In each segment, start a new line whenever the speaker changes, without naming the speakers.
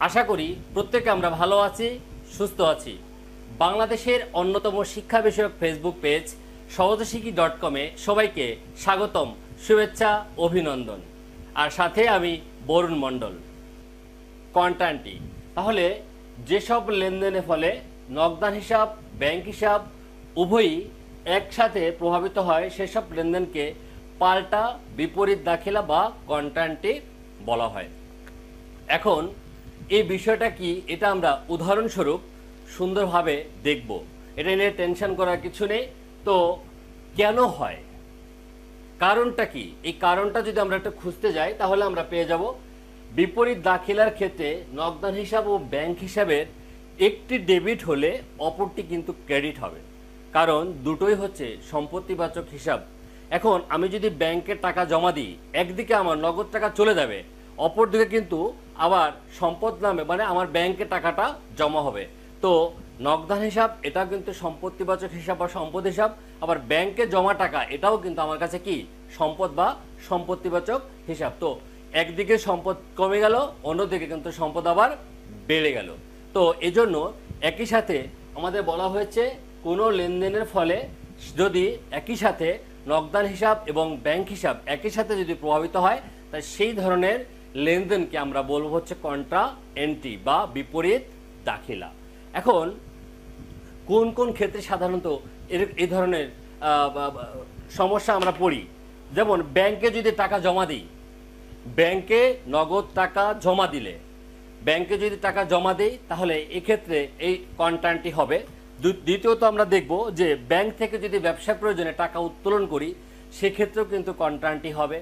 আশা করি প্রত্যেকে আমরা ভালো আছি, সুস্থ আছি। বাংলাদেশের অন্যতম শিক্ষা বিষয়ক ফেসবুক পেজ সহজশিখি.com-এ সবাইকে স্বাগতম, শুভেচ্ছা, অভিনন্দন। আর সাথে আমি বরুণ মণ্ডল। কন্টান্টি তাহলে যেসব লেনদেনের ফলে নগদান হিসাব, ব্যাংক হিসাব উভয়ই একসাথে প্রভাবিত হয় সেসব লেনদেনকে পাল্টা বিপরীত দাখিলা বা কন্টান্টি বলা হয়। এখন এই বিষয়টা কি, এটা আমরা উদাহরণস্বরূপ সুন্দরভাবে দেখব। এটা নিয়ে টেনশন করার কিছু নেই। তো কেন হয়, কারণটা কি, এই কারণটা যদি আমরা একটু খুঁজতে যাই তাহলে আমরা পেয়ে যাব বিপরীত দাখিলার ক্ষেত্রে নগদান হিসাব ও ব্যাংক হিসাবের একটি ডেবিট হলে অপরটি কিন্তু ক্রেডিট হবে, কারণ দুটোই হচ্ছে সম্পত্তিবাচক হিসাব। এখন আমি যদি ব্যাংকে টাকা জমা দিই, একদিকে আমার নগদ টাকা চলে যাবে, অপরদিকে কিন্তু আবার সম্পদ নামে মানে আমার ব্যাংকে টাকাটা জমা হবে। তো নগদান হিসাব এটা কিন্তু সম্পত্তিবাচক হিসাব বা সম্পদ হিসাব, আবার ব্যাংকে জমা টাকা এটাও কিন্তু আমার কাছে কি সম্পদ বা সম্পত্তিবাচক হিসাব। তো একদিকে সম্পদ কমে গেল, অন্যদিকে কিন্তু সম্পদ আবার বেড়ে গেল। তো এজন্য একই সাথে আমাদের বলা হয়েছে কোনো লেনদেনের ফলে যদি একই সাথে নগদান হিসাব এবং ব্যাংক হিসাব একই সাথে যদি প্রভাবিত হয়, তাই সেই ধরনের লেনদেনকে আমরা বলবো হচ্ছে কন্ট্রা এন্ট্রি বা বিপরীত দাখিলা। এখন কোন কোন ক্ষেত্রে সাধারণত এই ধরনের সমস্যা আমরা পড়ি, যেমন ব্যাংকে যদি টাকা জমা দিই, ব্যাংকে নগদ টাকা জমা দিলে, ব্যাংকে যদি টাকা জমা দেই তাহলে এক্ষেত্রে এই কন্টান্টি হবে। দ্বিতীয়ত আমরা দেখব যে ব্যাংক থেকে যদি ব্যবসার প্রয়োজনে টাকা উত্তোলন করি সেক্ষেত্রেও কিন্তু কন্টান্টি হবে।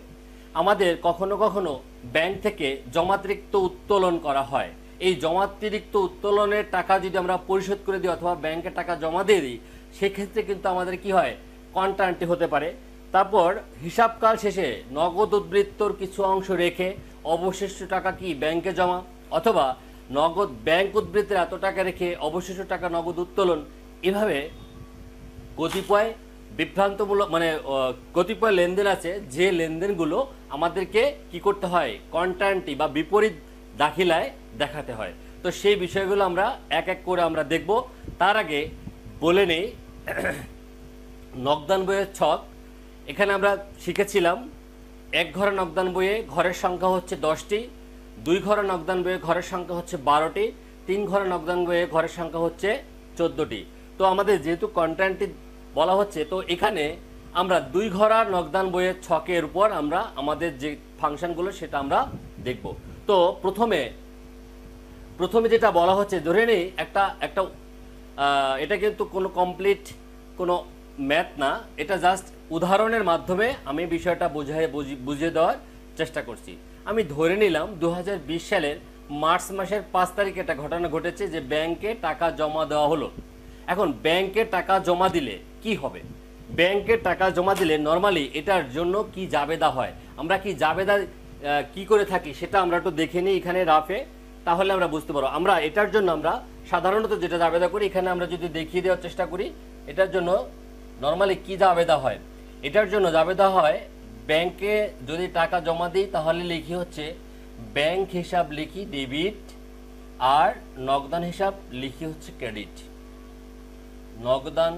আমাদের কখনো কখনো ব্যাংক থেকে জমাতিরিক্ত উত্তোলন করা হয়, এই জমাতিরিক্ত উত্তোলনের টাকা যদি আমরা পরিশোধ করে দিই অথবা ব্যাংকে টাকা জমা দিয়ে দিই, সেক্ষেত্রে কিন্তু আমাদের কি হয়, কন্টান্টি হতে পারে। তারপর হিসাবকাল শেষে নগদ উদ্বৃত্তর কিছু অংশ রেখে অবশিষ্ট টাকা কি ব্যাংকে জমা, অথবা নগদ ব্যাংক উদ্বৃত্তের এত টাকা রেখে অবশিষ্ট টাকা নগদ উত্তোলন। এভাবে কতিপয় বিভ্রান্তমূলক মানে কতিপয় লেনদেন আছে যে লেনদেনগুলো আমাদেরকে কি করতে হয়, কন্টান্টি বা বিপরীত দাখিলায় দেখাতে হয়। তো সেই বিষয়গুলো আমরা এক এক করে আমরা দেখব। তার আগে বলে নেই নগদান বইয়ের ছক। এখানে আমরা শিখেছিলাম এক ঘরে নগদান বইয়ে ঘরের সংখ্যা হচ্ছে 10টি, 2 ঘরে নগদান বইয়ে ঘরের সংখ্যা হচ্ছে 12টি, 3 ঘরে নগদান বইয়ে ঘরের সংখ্যা হচ্ছে 14টি। তো আমাদের যেহেতু কন্টান্টি বলা হচ্ছে, তো এখানে আমরা 2 ঘরা নগদান বইয়ের ছকের উপর আমরা আমাদের যে ফাংশনগুলো সেটা আমরা দেখব। তো প্রথমে যেটা বলা হচ্ছে, ধরে নেই একটা এটা কিন্তু কোনো কমপ্লিট কোনো ম্যাথ না, এটা জাস্ট উদাহরণের মাধ্যমে আমি বিষয়টা বুঝিয়ে দেওয়ার চেষ্টা করছি। আমি ধরে নিলাম 2020 সালের মার্চ মাসের 5 তারিখে একটা ঘটনা ঘটেছে যে ব্যাংকে টাকা জমা দেওয়া হলো। এখন ব্যাংকে টাকা জমা দিলে কি হবে, ব্যাংকে টাকা জমা দিলে নর্মালি এটার জন্য কি জাবেদা হয়, আমরা কি জাবেদা কি করে থাকি সেটা আমরা একটু দেখে নিই এখানে রাফে, তাহলে আমরা বুঝতে পারবো। আমরা এটার জন্য আমরা সাধারণত যেটা জাবেদা করি, এখানে আমরা যদি দেখিয়ে দেওয়ার চেষ্টা করি এটার জন্য নর্মালি কি জাবেদা হয়। এটার জন্য জাবেদা হয়, ব্যাংকে যদি টাকা জমা দিই তাহলে লিখি হচ্ছে ব্যাংক হিসাব লিখি ডেবিট, আর নগদান হিসাব লিখি হচ্ছে ক্রেডিট, নগদান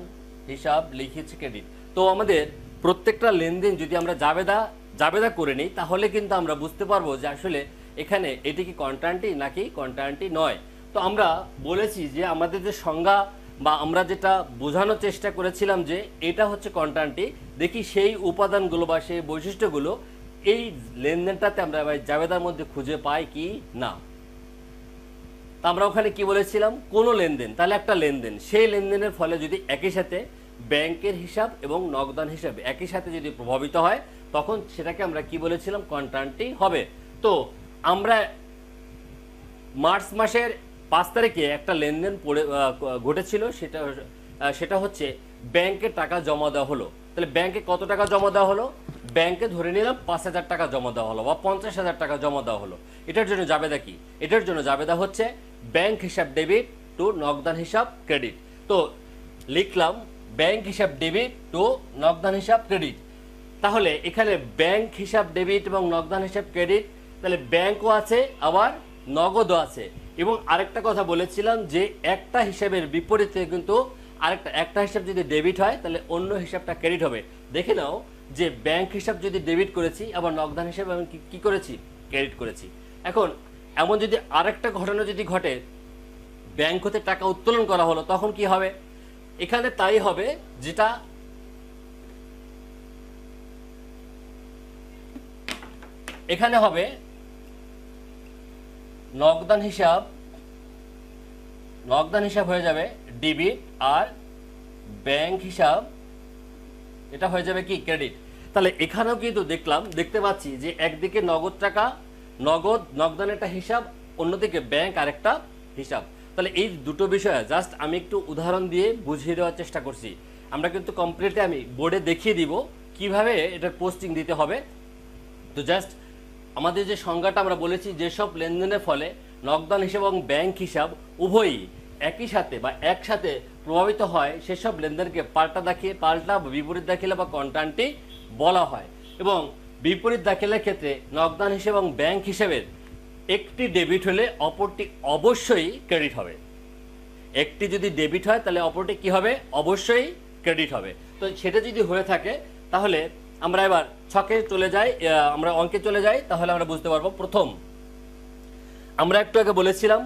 হিসাব লিখি হচ্ছে ক্রেডিট। তো আমাদের প্রত্যেকটা লেনদেন যদি আমরা জাবেদা করে নিই তাহলে কিন্তু আমরা বুঝতে পারবো যে আসলে এখানে এটি কি কন্টান্টি নাকি কন্টান্টি নয়। তো আমরা বলেছি যে আমাদের যে সংজ্ঞা বা আমরা যেটা বোঝানোর চেষ্টা করেছিলাম যে এটা হচ্ছে কন্টান্টি, দেখি সেই উপাদানগুলো বা সেই বৈশিষ্ট্যগুলো এই লেনদেনটাতে আমরা জাবেদার মধ্যে খুঁজে পাই কি না। তা আমরা ওখানে কি বলেছিলাম, কোনো লেনদেন, তাহলে একটা লেনদেন, সেই লেনদেনের ফলে যদি একই সাথে ব্যাংকের হিসাব এবং নগদান হিসাব একই সাথে যদি প্রভাবিত হয় তখন সেটাকে আমরা কি বলেছিলাম, কন্টান্টি হবে। তো আমরা মার্চ মাসের 5 তারিখে একটা লেনদেন ঘটেছিল, সেটা হচ্ছে ব্যাংকে টাকা জমা দেওয়া হলো। তাহলে ব্যাংকে কত টাকা জমা দেওয়া হলো, ব্যাংকে ধরে নিলাম 5,000 টাকা জমা দেওয়া হলো বা 50,000 টাকা জমা দেওয়া হলো। এটার জন্য জাবেদা কি, এটার জন্য জাবেদা হচ্ছে ব্যাংক হিসাব ডেবিট টু নগদান হিসাব ক্রেডিট। তো লিখলাম ব্যাংক হিসাব ডেবিট টু নগদান হিসাব ক্রেডিট। তাহলে এখানে ব্যাংক হিসাব ডেবিট এবং নগদান হিসাব ক্রেডিট, তাহলে ব্যাংকও আছে আবার নগদও আছে। এবং আরেকটা কথা বলেছিলাম যে একটা হিসাবের বিপরীতে কিন্তু একটা হিসাব যদি ডেবিট হয় তাহলে অন্য হিসাবটা ক্রেডিট হবে। দেখে নাও যে ব্যাংক হিসাব যদি ডেবিট করেছি, আবার নগদান হিসাবে আমি কি করেছি, ক্রেডিট করেছি। এখন এমন যদি আরেকটা ঘটনা যদি ঘটে, ব্যাংক হতে টাকা উত্তোলন করা হলো, তখন কি হবে? এখানে তাই হবে যেটা এখানে হবে নগদান হিসাব হয়ে যাবে ডেবিট, আর ব্যাংক হিসাব এটা হয়ে যাবে কি, ক্রেডিট। তাহলে এখানেও কিন্তু দেখতে পাচ্ছি যে একদিকে নগদ টাকা, নগদান একটা হিসাব, অন্যদিকে ব্যাংক আরেকটা হিসাব। তাহলে এই দুটো বিষয় জাস্ট আমি একটু উদাহরণ দিয়ে বুঝিয়ে দেওয়ার চেষ্টা করছি। আমরা কিন্তু কমপ্লিটলি আমি বোর্ডে দেখিয়ে দিব কিভাবে এটার পোস্টিং দিতে হবে। তো জাস্ট আমাদের যে সংজ্ঞাটা আমরা বলেছি, যেসব লেনদেনের ফলে নগদান হিসাব এবং ব্যাংক হিসাব উভয়ই একই সাথে বা একসাথে প্রভাবিত হয়, সেসব লেনদেনকে পাল্টা বা বিপরীত দাখিলা বা কন্ট্রান্টি বলা হয়। এবং বিপরীত দাখিলার ক্ষেত্রে নগদান হিসাব এবং ব্যাংক হিসাবের একটি ডেবিট হলে অপরটি অবশ্যই ক্রেডিট হবে। একটি যদি ডেবিট হয় তাহলে অপরটি কি হবে, অবশ্যই ক্রেডিট হবে। তো সেটা যদি হয়ে থাকে তাহলে আমরা এবার ছকে চলে যাই, আমরা অঙ্কে চলে যাই, তাহলে আমরা বুঝতে পারবো। প্রথম আমরা একটু আগে বলেছিলাম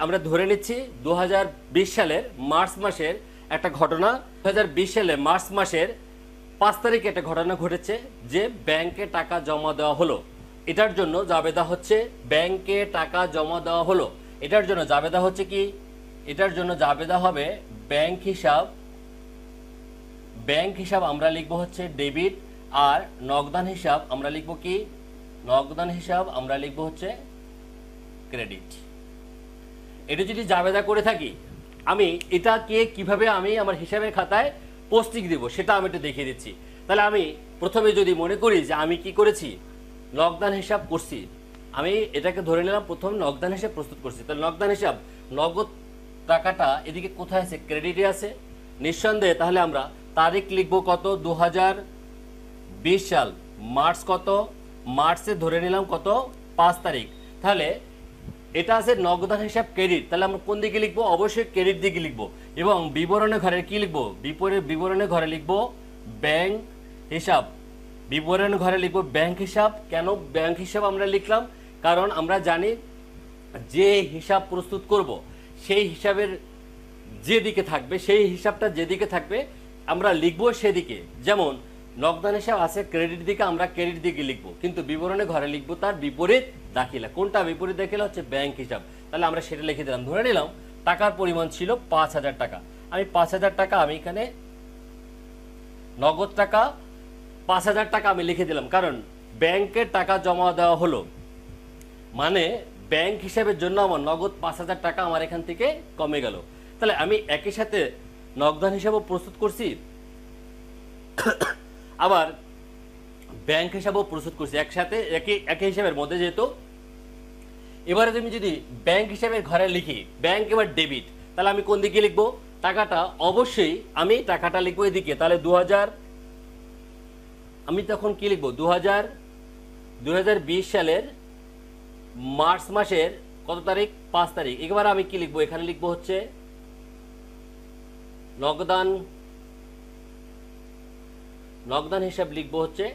আমরা ধরে নিচ্ছি 2020 সালের মার্চ মাসের একটা ঘটনা। 2020 সালের মার্চ মাসের 5 তারিখে একটা ঘটনা ঘটেছে যে ব্যাংকে টাকা জমা দেওয়া হলো। এটার জন্য জাবেদা হচ্ছে ব্যাংকে টাকা জমা দেওয়া হলো। এটার জন্য জাবেদা হচ্ছে কি, এটার জন্য জাবেদা হবে ব্যাংক হিসাব আমরা লিখব হচ্ছে ডেবিট, আর নগদান হিসাব আমরা লিখব কি, নগদান হিসাব আমরা লিখব হচ্ছে ক্রেডিট। এটা যদি জাবেদা করে থাকি, আমি এটাকে কিভাবে আমি আমার হিসাবের খাতায় পোস্টিং দিব সেটা আমি একটু দেখিয়ে দিচ্ছি। তাহলে আমি প্রথমে যদি মনে করি যে আমি কি করেছি, নগদান হিসাব করছি, আমি এটাকে ধরে নিলাম প্রথম নগদান হিসাব প্রস্তুত করছি। তাহলে নগদান হিসাব, নগদ টাকাটা এদিকে কোথায় আছে, ক্রেডিটে আছে নিঃসন্দেহে। তাহলে আমরা তারিখ লিখব কত, 2020 সাল, মার্চ কত, মার্চে ধরে নিলাম কত, 5 তারিখ। তাহলে এটা আছে নগদান হিসাব ক্রেডিট, তাহলে আমরা কোন দিকে লিখবো, অবশ্যই ক্রেডিট দিকে লিখবো। এবং বিবরণের ঘরে কি লিখবো, বিবরণের ঘরে লিখবো ব্যাংক হিসাব, বিবরণের ঘরে লিখবো ব্যাংক হিসাব। কেন ব্যাংক হিসাব আমরা লিখলাম, কারণ আমরা জানি যে হিসাব প্রস্তুত করব সেই হিসাবের যেদিকে থাকবে, সেই হিসাবটা যেদিকে থাকবে আমরা লিখবো সেদিকে। যেমন নগদান হিসাব আছে ক্রেডিট দিকে, আমরা ক্রেডিট দিকে লিখবো, কিন্তু বিবরণের ঘরে লিখবো তার বিপরীত দাখিলা। কোনটা বিপরীত দাখিলা, হচ্ছে ব্যাংক হিসাব। তাহলে আমরা সেটা লিখে দিলাম। ধরে নিলাম টাকার পরিমাণ ছিল 5,000 টাকা, আমি 5,000 টাকা, আমি এখানে নগদ টাকা 5,000 টাকা আমি লিখে দিলাম, কারণ ব্যাংকে টাকা জমা দেওয়া হলো মানে ব্যাংক হিসাবের জন্য আমার নগদ 5,000 টাকা আমার এখান থেকে কমে গেল। তাহলে আমি একই সাথে নগদান হিসাবও প্রস্তুত করছি, আবার ব্যাংক হিসাবও প্রস্তুত করছি একসাথে, একই হিসাবের মধ্যে। যেহেতু এবারে তুমি যদি ব্যাংক হিসাবের ঘরে লিখি ব্যাংক এবার ডেবিট, তাহলে আমি কোন দিকে লিখবো, টাকাটা অবশ্যই আমি টাকাটা লিখবো এদিকে। তাহলে 2000, আমি তখন কি লিখবো, 2020 সালের মার্চ মাসের কত তারিখ, 5 তারিখ। এবার আমি কি লিখবো, এখানে লিখবো হচ্ছে নগদান হিসাব লিখবো হচ্ছে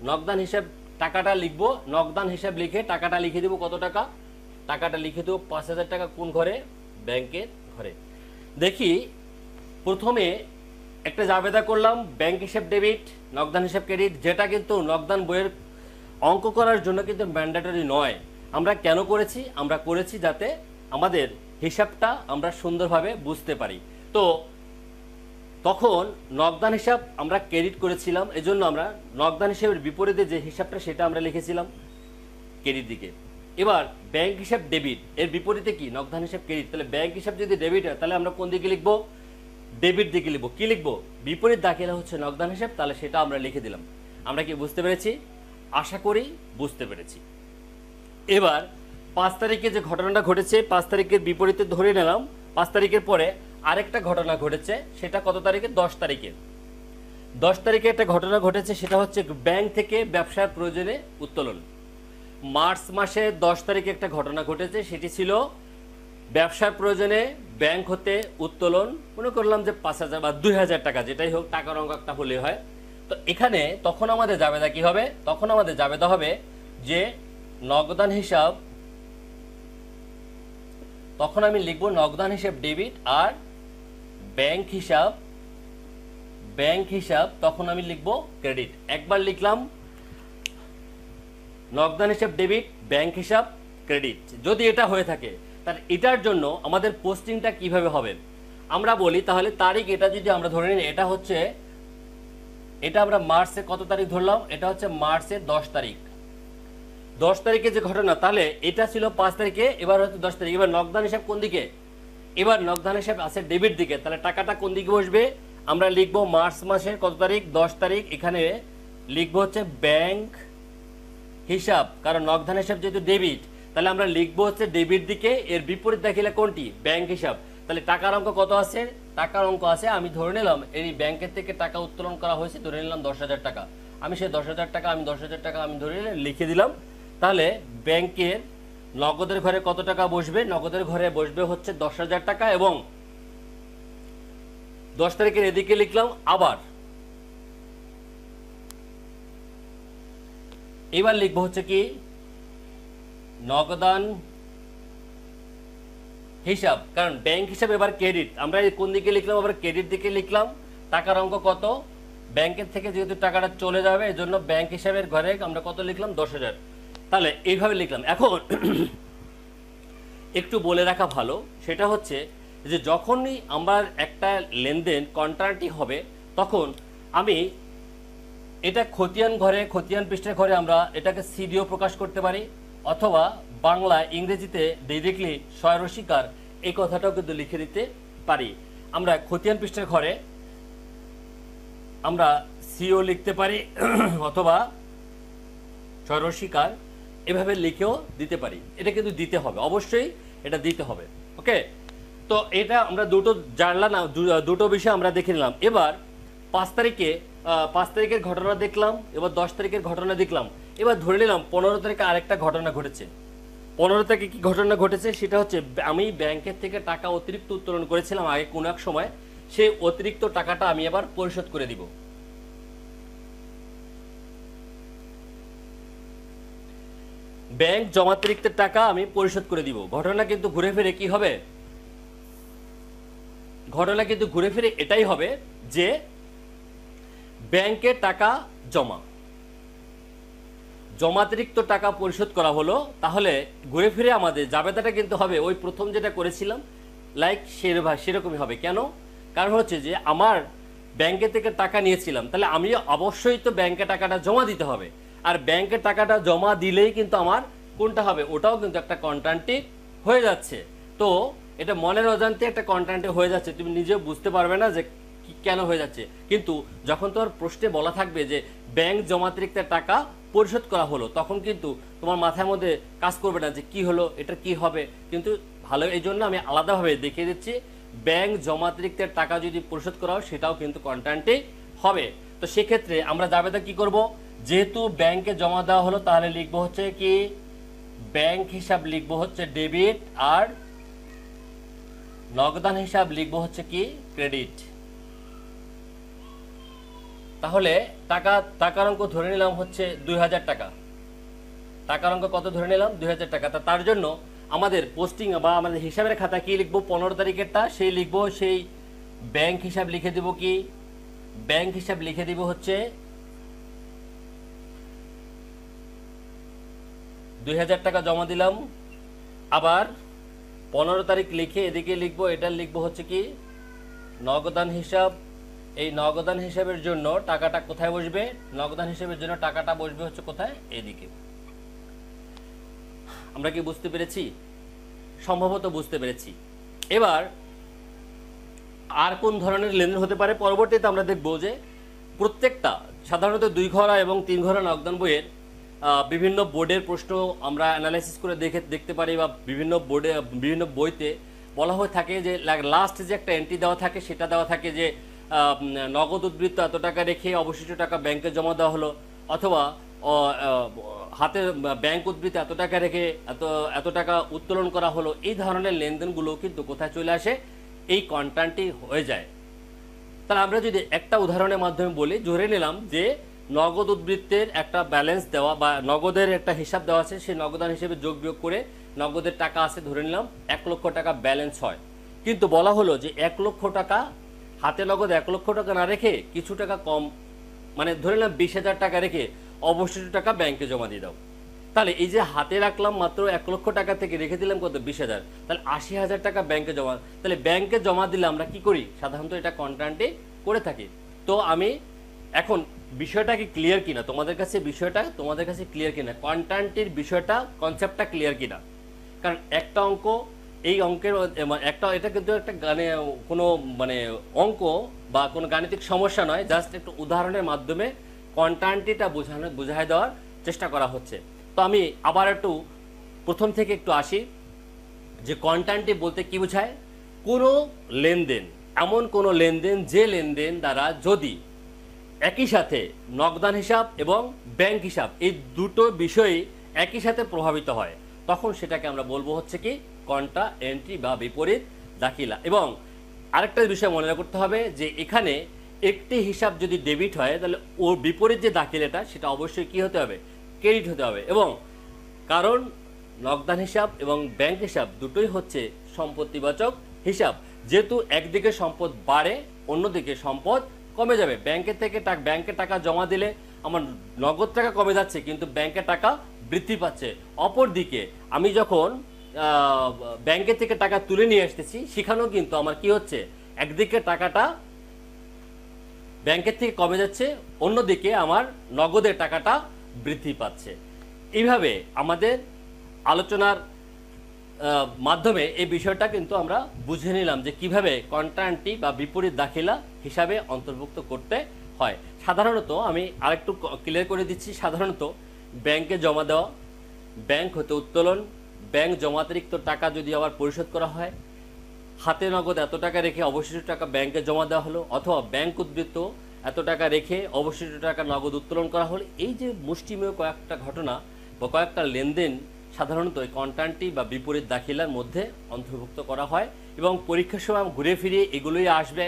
নগদান হিসাব, টাকাটা লিখবো, নগদান হিসাব লিখে টাকাটা লিখে দেবো কত টাকা, টাকাটা লিখে দেবো 5,000 টাকা। কোন ঘরে, ব্যাংকের ঘরে। দেখি প্রথমে একটা জাবেদা করলাম ব্যাংক হিসাব ডেবিট, নগদান হিসাব ক্রেডিট, যেটা কিন্তু নগদান বইয়ের অঙ্ক করার জন্য কিন্তু ম্যান্ডেটরি নয়। আমরা কেন করেছি, আমরা করেছি যাতে আমাদের হিসাবটা আমরা সুন্দরভাবে বুঝতে পারি। তো তখন নগদান হিসাব আমরা ক্রেডিট করেছিলাম, এজন্য আমরা নগদান হিসাবের বিপরীতে যে হিসাবটা সেটা আমরা লিখেছিলাম ক্রেডিট দিকে। এবার ব্যাংক হিসাব ডেবিট, এর বিপরীতে কি, নগদান হিসাব ক্রেডিট। তাহলে ব্যাংক হিসাব যদি ডেবিট হয় তাহলে আমরা কোন দিকে লিখবো, ডেবিট দিকে লিখবো। কি লিখবো, বিপরীত দাখিলা হচ্ছে নগদান হিসাব, তাহলে সেটা আমরা লিখে দিলাম। আমরা কি বুঝতে পেরেছি, আশা করি বুঝতে পেরেছি। এবার 5 তারিখে যে ঘটনাটা ঘটেছে, 5 তারিখের বিপরীতে ধরে নিলাম। 5 তারিখের পরে আরেকটা ঘটনা ঘটেছে, সেটা কত তারিখে, 10 তারিখে। 10 তারিখে একটা ঘটনা ঘটেছে, সেটা হচ্ছে ব্যাংক থেকে ব্যবসার প্রয়োজনে উত্তোলন। মার্চ মাসের 10 তারিখে একটা ঘটনা ঘটেছে, সেটি ছিল ব্যবসার প্রয়োজনে ব্যাংক হতে উত্তোলন, মনে করলাম যে 5,000 বা 2,000 টাকা, যেটাই হোক টাকার অঙ্ক একটা হলে হয়। তো এখানে তখন আমাদের জাবেদা কি হবে? তখন আমাদের জাবেদা হবে যে নগদান হিসাব, তখন আমি লিখব নগদান হিসাব ডেবিট আর ব্যাংক হিসাব তখন আমি লিখব ক্রেডিট। একবার লিখলাম নগদান হিসাব ডেবিট, ব্যাংক হিসাব ক্রেডিট। যদি এটা হয়ে থাকে তাহলে এটার জন্য আমাদের পোস্টিংটা কিভাবে হবে আমরা বলি। তাহলে তারিখ এটা যদি আমরা ধরে নিই, এটা আমরা মার্চের কত তারিখ ধরলাম? এটা হচ্ছে মার্চের 10 তারিখ। 10 তারিখে যে ঘটনা, তাহলে এটা ছিল 5 তারিখে, এবার হচ্ছে 10 তারিখ। এবার নগদান হিসাব কোন দিকে? এবার নগদান হিসাব আছে ডেবিট দিকে। তাহলে টাকাটা কোন দিকে বসবে? আমরা লিখবো মার্চ মাসের কত তারিখ? 10 তারিখ। এখানে লিখবো হচ্ছে ব্যাংক হিসাব, কারণ নগদান হিসাব যেহেতু ডেবিট, তাহলে আমরা লিখবো হচ্ছে ডেবিট দিকে। এর বিপরীত দেখিলে কোনটি? ব্যাংক হিসাব। তাহলে টাকার অঙ্ক কত আছে? টাকার অঙ্ক আছে, আমি ধরে নিলাম এই ব্যাংকের থেকে টাকা উত্তোলন করা হয়েছে, ধরে নিলাম 10,000 টাকা। আমি সেই 10,000 টাকা আমি ধরে লিখে দিলাম। তাহলে ব্যাংকের নগদের ঘরে কত টাকা বসবে? নগদের ঘরে বসবে হচ্ছে 10,000 টাকা। এবং 10 তারিখের এদিকে লিখলাম আবার, এবার লিখবো হচ্ছে কি নগদান হিসাব, কারণ ব্যাংক হিসাব এবার ক্রেডিট। আমরা কোন দিকে লিখলাম? আবার ক্রেডিট দিকে লিখলাম। টাকার অঙ্ক কত? ব্যাংকের থেকে যেহেতু টাকাটা চলে যাবে, এই জন্য ব্যাংক হিসাবের ঘরে আমরা কত লিখলাম? 10,000। তাহলে এইভাবে লিখলাম। এখন একটু বলে রাখা ভালো, সেটা হচ্ছে যে যখনই আমার একটা লেনদেন কন্ট্রাক্টই হবে, তখন আমি এটা খতিয়ান পৃষ্ঠের ঘরে আমরা এটাকে সিডিও প্রকাশ করতে পারি, অথবা বাংলা ইংরেজিতে ডাইরেক্টলি স্বয়রস্বীকার এই কথাটাও কিন্তু লিখে দিতে পারি। আমরা খতিয়ান পৃষ্ঠের ঘরে আমরা সিও লিখতে পারি অথবা স্বয়রস্বীকার এভাবে লিখেও দিতে পারি। এটা কিন্তু দিতে হবে, অবশ্যই এটা দিতে হবে। ওকে, তো এটা আমরা দুটো জানলাম না, দুটো বিষয় আমরা দেখে নিলাম। এবার 5 তারিখের ঘটনা দেখলাম, এবার 10 তারিখের ঘটনা দেখলাম। এবার ধরে নিলাম 15 তারিখে আরেকটা ঘটনা ঘটেছে। 15 তারিখে কি ঘটনা ঘটেছে? সেটা হচ্ছে আমি ব্যাংকের থেকে টাকা অতিরিক্ত উত্তোলন করেছিলাম আগে কোনো এক সময়, সেই অতিরিক্ত টাকাটা আমি আবার পরিশোধ করে দিব। ব্যাংক জমাতিরিক্ত টাকা আমি পরিশোধ করে দিব। ঘটনা কিন্তু ঘুরে ফিরে কি হবে? ঘটনা কিন্তু ঘুরে ফিরে এটাই হবে যে ব্যাংকে টাকা জমাতিরিক্ত টাকা পরিশোধ করা হলো। তাহলে ঘুরে ফিরে আমাদের জাবেদাটা কিন্তু হবে ওই প্রথম যেটা করেছিলাম, লাইক সেরকমই হবে। কেন? কারণ হচ্ছে যে আমার ব্যাংকে থেকে টাকা নিয়েছিলাম, তাহলে আমি অবশ্যই তো ব্যাংকে টাকাটা জমা দিতে হবে। আর ব্যাংকে টাকাটা জমা দিলেই কিন্তু আমার কোনটা হবে? ওটাও কিন্তু একটা কন্ট্রাক্টে হয়ে যাচ্ছে। তো এটা মনের অজান্তে একটা কন্ট্রাক্টে হয়ে যাচ্ছে, তুমি নিজেও বুঝতে পারবে না যে কেন হয়ে যাচ্ছে। কিন্তু যখন তোমার প্রশ্নে বলা থাকবে যে ব্যাংক জমাতিরিক্ত টাকা পরিশোধ করা হলো, তখন কিন্তু তোমার মাথার মধ্যে কাজ করবে না যে কি হলো, এটা কি হবে। কিন্তু ভালো, এই জন্য আমি আলাদাভাবে দেখিয়ে দিচ্ছি, ব্যাংক জমাতিরিক্ত টাকা যদি পরিশোধ করা হয় সেটাও কিন্তু কন্ট্রাক্টে হবে। তো সেক্ষেত্রে আমরা জাবেদা কি করব? যেহেতু ব্যাংকে জমা দেওয়া হলো, তাহলে লিখবো হচ্ছে কি ব্যাংক হিসাব লিখবো হচ্ছে ডেবিট, আর নগদান হিসাব লিখবো হচ্ছে কি ক্রেডিট। তাহলে টাকার অঙ্ক ধরে নিলাম হচ্ছে 2,000 টাকা। টাকার অঙ্ক কত ধরে নিলাম? 2,000 টাকা। তার জন্য আমাদের পোস্টিং বা আমাদের হিসাবের খাতা কি লিখবো? 15 তারিখেরটা সেই লিখবো, সেই ব্যাংক হিসাব লিখে দিব কি? ব্যাংক হিসাব লিখে দিব হচ্ছে 2,000 টাকা জমা দিলাম। আবার 15 তারিখ লিখে এদিকে লিখবো, এটা লিখবো হচ্ছে কি নগদান হিসাব। এই নগদান হিসাবের জন্য টাকাটা কোথায় বসবে? নগদান হিসাবের জন্য টাকাটা বসবে হচ্ছে কোথায়? এদিকে। আমরা কি বুঝতে পেরেছি? সম্ভবত বুঝতে পেরেছি। এবার আর কোন ধরনের লেনদেন হতে পারে পরবর্তীতে আমরা দেখব যে প্রত্যেকটা সাধারণত 2 ঘরা এবং 3 ঘরা নগদান বইয়ের বিভিন্ন বোর্ডের প্রশ্ন আমরা অ্যানালাইসিস করে দেখতে পারি, বা বিভিন্ন বইতে বলা হয়ে থাকে যে লাস্ট যে একটা এন্ট্রি দেওয়া থাকে, সেটা দেওয়া থাকে যে নগদ উদ্বৃত্ত এত টাকা রেখে অবশিষ্ট টাকা ব্যাংকে জমা দেওয়া হলো, অথবা হাতে ব্যাংক উদ্ধৃতি এত টাকা রেখে এত টাকা উত্তোলন করা হলো, এই ধরনের লেনদেনগুলো কিন্তু কোথায় চলে আসে, এই কন্টেন্টই হয়ে যায়। তাহলে আমরা যদি একটা উদাহরণের মাধ্যমে বলি, ধরে নিলাম যে নগদ উদ্বৃত্তের একটা ব্যালেন্স দেওয়া বা নগদের একটা হিসাব দেওয়া আছে, সেই নগদান হিসেবে যোগ বিয়োগ করে নগদের টাকা আছে, ধরে নিলাম 1 লক্ষ টাকা ব্যালেন্স হয়। কিন্তু বলা হলো যে 1 লক্ষ টাকা হাতে নগদ 1 লক্ষ টাকা না রেখে কিছু টাকা কম, মানে ধরে নিলাম 20,000 টাকা রেখে অবশিষ্ট টাকা ব্যাংকে জমা দিয়ে দাও। তাহলে এই যে হাতে রাখলাম মাত্র 1 লক্ষ টাকা থেকে রেখে দিলাম কত, 20,000, তাহলে 80,000 টাকা ব্যাংকে জমা। তাহলে ব্যাংকে জমা দিলে আমরা কি করি, সাধারণত এটা কন্টেন্টে করে থাকি। তো আমি এখন বিষয়টা কি ক্লিয়ার কিনা তোমাদের কাছে, ক্লিয়ার কিনা, কন্টেন্টের বিষয়টা, কনসেপ্টটা ক্লিয়ার কিনা। কারণ একটা অঙ্ক, এই অঙ্কের একটা, এটা কিন্তু একটা কোনো মানে অঙ্ক বা কোনো গাণিতিক সমস্যা নয়, জাস্ট একটু উদাহরণের মাধ্যমে কন্টেন্টটা বোঝায় দেওয়ার চেষ্টা করা হচ্ছে। তো আমি আবার একটু প্রথম থেকে একটু আসি যে কন্টেন্টটি বলতে কি বোঝায়। কোনো লেনদেন, এমন কোনো লেনদেন যে লেনদেন দ্বারা যদি একই সাথে নগদান হিসাব এবং ব্যাংক হিসাব এই দুটো বিষয়ই একই সাথে প্রভাবিত হয়, তখন সেটাকে আমরা বলবো হচ্ছে কি কন্ট্রা এন্ট্রি বা বিপরীত দাখিলা। এবং আরেকটা বিষয় মনে রাখতে হবে যে এখানে একটি হিসাব যদি ডেবিট হয়, তাহলে ওর বিপরীত যে দাখিলাটা সেটা অবশ্যই কি হতে হবে, ক্রেডিট হতে হবে। এবং কারণ নগদান হিসাব এবং ব্যাংক হিসাব দুটোই হচ্ছে সম্পত্তিবাচক হিসাব, যেহেতু একদিকে সম্পদ বাড়ে অন্যদিকে সম্পদ কমে যাবে। ব্যাংকে টাকা জমা দিলে আমার নগদ টাকা কমে যাচ্ছে কিন্তু ব্যাংকে টাকা বৃদ্ধি পাচ্ছে। অপরদিকে আমি যখন ব্যাংকে থেকে টাকা তুলে নিয়ে আসতেছি, সেখানেও কিন্তু আমার কি হচ্ছে, একদিকে টাকাটা ব্যাংকের থেকে কমে যাচ্ছে, অন্যদিকে আমার নগদের টাকাটা বৃদ্ধি পাচ্ছে। এইভাবে আমাদের আলোচনার মাধ্যমে এই বিষয়টা কিন্তু আমরা বুঝে নিলাম যে কিভাবে কন্ট্রান্টি বা বিপরীত দাখিলা হিসাবে অন্তর্ভুক্ত করতে হয়। সাধারণত আমি আরেকটু ক্লিয়ার করে দিচ্ছি, সাধারণত ব্যাংকে জমা দেওয়া, ব্যাংক হতে উত্তোলন, ব্যাংক জমাতিরিক্ত টাকা যদি আবার পরিশোধ করা হয়, হাতে নগদ এত টাকা রেখে অবশিষ্ট টাকা ব্যাংকে জমা দেওয়া হলো, অথবা ব্যাংক উদ্ধৃত এত টাকা রেখে অবশিষ্ট টাকা নগদ উত্তোলন করা হলো, এই যে মুষ্টিমেয় কয়েকটা ঘটনা বা কয়েকটা লেনদেন সাধারণত এই কন্ট্রান্টি বা বিপরীত দাখিলার মধ্যে অন্তর্ভুক্ত করা হয় এবং পরীক্ষার সময় ঘুরে ফিরে এগুলোই আসবে।